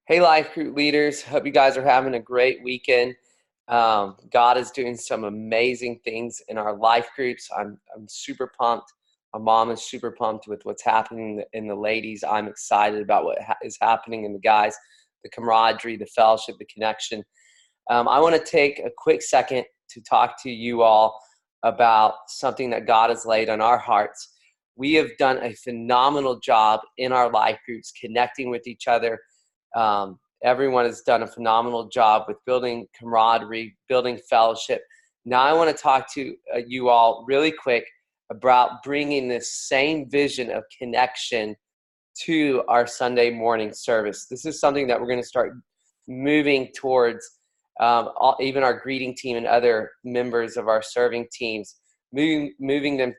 Hey, Life Group leaders. Hope you guys are having a great weekend. God is doing some amazing things in our life groups. I'm super pumped. My mom is super pumped with what's happening in the ladies. I'm excited about what is happening in the guys, the camaraderie, the fellowship, the connection. I want to take a quick second to talk to you all about something that God has laid on our hearts. We have done a phenomenal job in our life groups connecting with each other. Everyone has done a phenomenal job with building camaraderie, building fellowship. Now I want to talk to you all really quick about bringing this same vision of connection to our Sunday morning service. This is something that we're going to start moving towards, even our greeting team and other members of our serving teams, moving them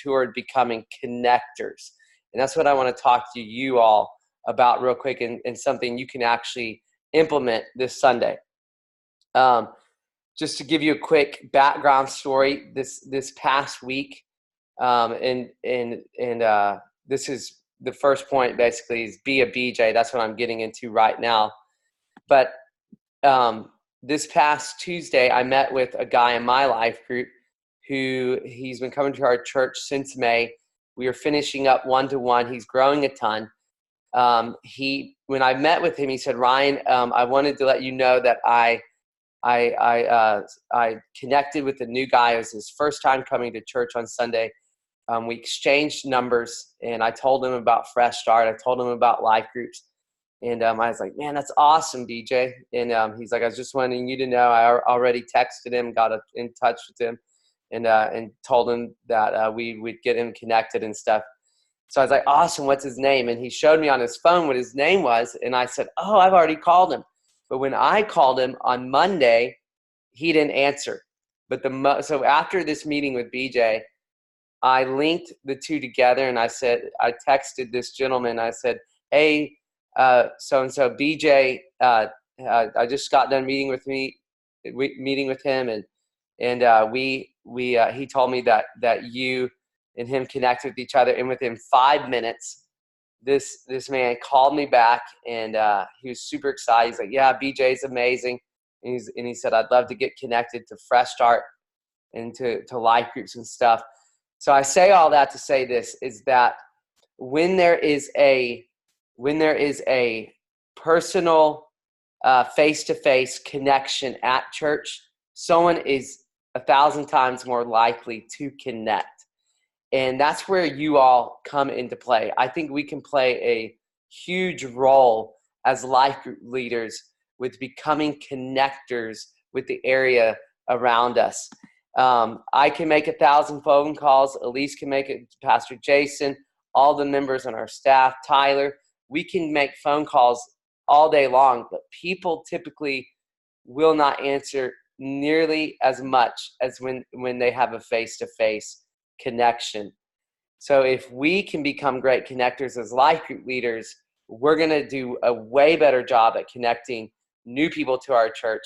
toward becoming connectors. And that's what I want to talk to you all about real quick, and something you can actually implement this Sunday. Just to give you a quick background story, this past week, and this is the first point, basically, is be a BJ. That's what I'm getting into right now. But this past Tuesday, I met with a guy in my life group who he's been coming to our church since May. We are finishing up one-to-one. He's growing a ton. When I met with him, he said, Ryan, I wanted to let you know that I connected with a new guy. It was his first time coming to church on Sunday. We exchanged numbers, and I told him about Fresh Start. I told him about life groups. And I was like, man, that's awesome, BJ. And he's like, I was just wanting you to know I already texted him, got in touch with him, and told him that we would get him connected and stuff. So I was like, awesome, what's his name? And he showed me on his phone what his name was. And I said, oh, I've already called him. But when I called him on Monday, he didn't answer. So after this meeting with BJ, I linked the two together, and I texted this gentleman. I said, hey, so-and-so, BJ, I just got done meeting with him, and he told me that you and him connected with each other, and within 5 minutes, this man called me back, and he was super excited. He's like, yeah, BJ's amazing, and he said, I'd love to get connected to Fresh Start and to life groups and stuff. So I say all that to say this, is that when there is a personal face-to-face connection at church, someone is 1,000 times more likely to connect. And that's where you all come into play. I think we can play a huge role as life group leaders with becoming connectors with the area around us. I can make 1,000 phone calls. Elise can make it. Pastor Jason, all the members on our staff, Tyler, we can make phone calls all day long, but people typically will not answer nearly as much as when they have a face-to-face connection. So if we can become great connectors as life group leaders, we're going to do a way better job at connecting new people to our church,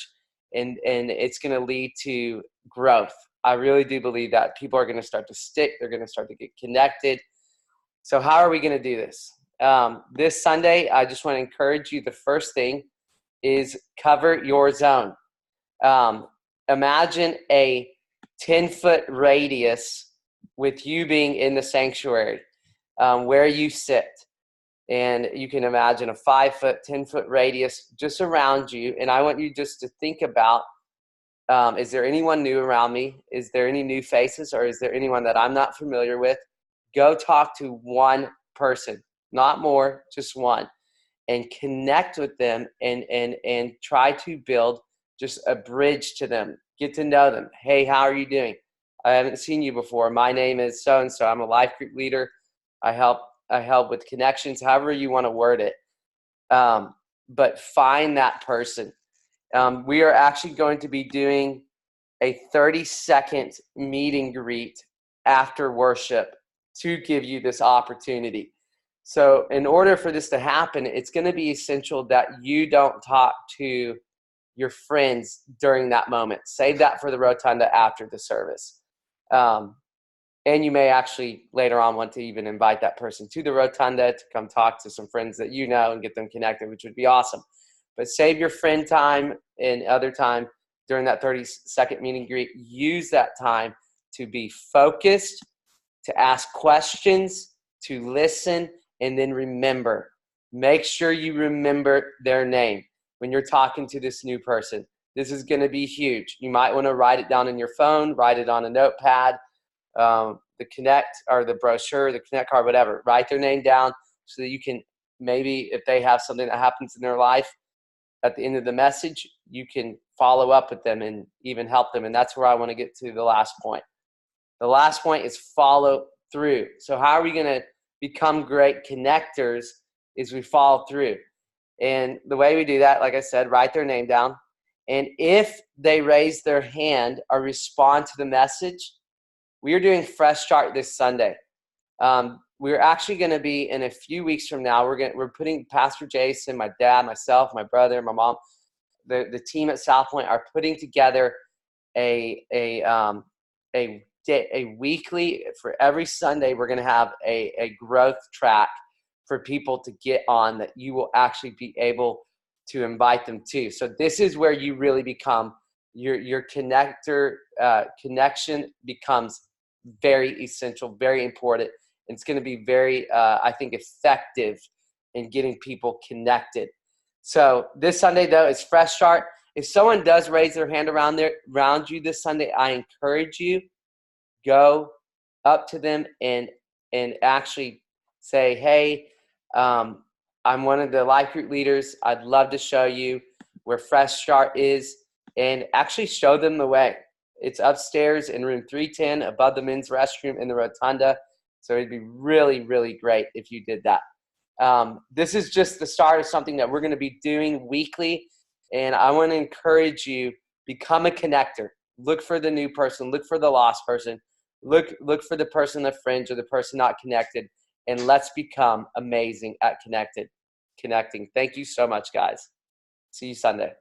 and it's going to lead to growth. I really do believe that people are going to start to stick. They're going to start to get connected. So how are we going to do this? This Sunday, I just want to encourage you. The first thing is cover your zone. Imagine a 10-foot radius with you being in the sanctuary, where you sit. And you can imagine a 5-foot, 10-foot radius just around you. And I want you just to think about, is there anyone new around me? Is there any new faces, or is there anyone that I'm not familiar with? Go talk to one person, not more, just one, and connect with them, and try to build just a bridge to them. Get to know them. Hey, how are you doing? I haven't seen you before. My name is so-and-so. I'm a life group leader. I help with connections, however you want to word it. But find that person. We are actually going to be doing a 30-second meet and greet after worship to give you this opportunity. So in order for this to happen, it's going to be essential that you don't talk to your friends during that moment. Save that for the rotunda after the service. And you may actually later on want to even invite that person to the Rotunda to come talk to some friends that you know and get them connected, which would be awesome. But save your friend time and other time during that 30-second meet and greet. Use that time to be focused, to ask questions, to listen, and then remember. Make sure you remember their name when you're talking to this new person. This is going to be huge. You might want to write it down in your phone, write it on a notepad, the Connect or the brochure, the Connect card, whatever. Write their name down so that you can maybe, if they have something that happens in their life, at the end of the message, you can follow up with them and even help them. And that's where I want to get to the last point. The last point is follow through. So how are we going to become great connectors is we follow through. And the way we do that, like I said, write their name down. And if they raise their hand or respond to the message, we are doing Fresh Start this Sunday. We're actually going to be in a few weeks from now. We're putting Pastor Jason, my dad, myself, my brother, my mom, the team at South Point are putting together a weekly, for every Sunday. We're going to have a growth track for people to get on that you will actually be able to invite them to. So this is where you really become your connector. Connection becomes very essential, very important. And it's going to be very, I think, effective in getting people connected. So this Sunday, though, is Fresh Start. If someone does raise their hand around you this Sunday, I encourage you, go up to them and actually say, hey, I'm one of the life group leaders. I'd love to show you where Fresh Start is, and actually show them the way. It's upstairs in room 310 above the men's restroom in the Rotunda. So it'd be really, really great if you did that. This is just the start of something that we're going to be doing weekly. And I want to encourage you, become a connector. Look for the new person. Look for the lost person. Look for the person on the fringe or the person not connected. And let's become amazing at connecting. Thank you so much, guys. See you Sunday.